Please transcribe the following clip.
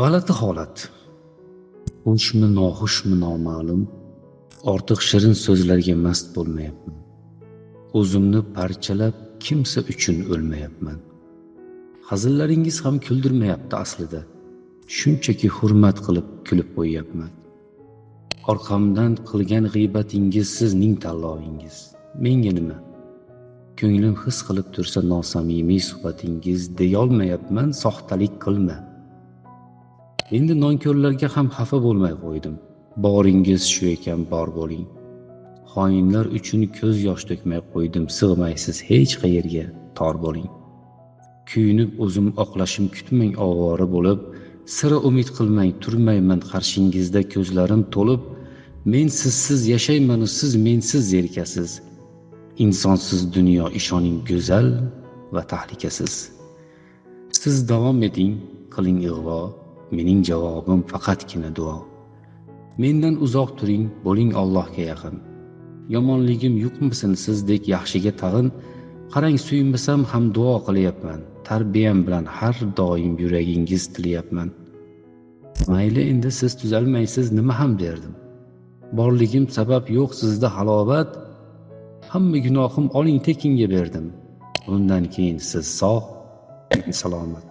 G'alati holat. Xushmi, noxushmi noma'lum. Ortiq shirin so'zlarga mast bo'lmayapman. O'zimni parchalab kimsa uchun o'lmayapman. Hazillaringiz ham kuldirmayapti aslida. Shunchaki hurmat qilib kulib qo'yyapman. Orqamdan qilgan g'iybatingiz sizning tanlovingiz. Menga nima? Ko'nglim his qilib tursa nosamimiy suhbatingiz deyolmayapman, soxtalik qilma. Endi nonko'rlarga ham xafa bo'lmay qo'ydim. Boringiz shu ekan, bor bo'ling. Xoinlar uchun ko'z yosh to'kmay qo'ydim, sig'maysiz hech qayerga, tor bo'ling. Kuyinib o'zim oqlashim kutmang ovora bo'lib, sira umid qilmang turmayman qarshingizda ko'zlarim to'lib. Men sizsiz yashayman, siz mensiz zerikasiz. Insonsiz dunyo ishoning go'zal va tahlikasiz. Siz davom eting, qiling ig'vo. Mening javobim faqatgina duo. Mendan uzoq turing, bo'ling Allohga yaqin. Yomonligim yo'qmisin sizdek yaxshiga tag'in? Qarang, suymasam ham duo qilyapman. Tarbiyam bilan har doim yuragingiz tilayapman. Mayli, endi siz tuzalmaysiz, nima ham derdim. Borligim sabab yo'q sizda halovat. Hamma gunohim oling tekinga berdim. Undan keyin siz sog', men salomat.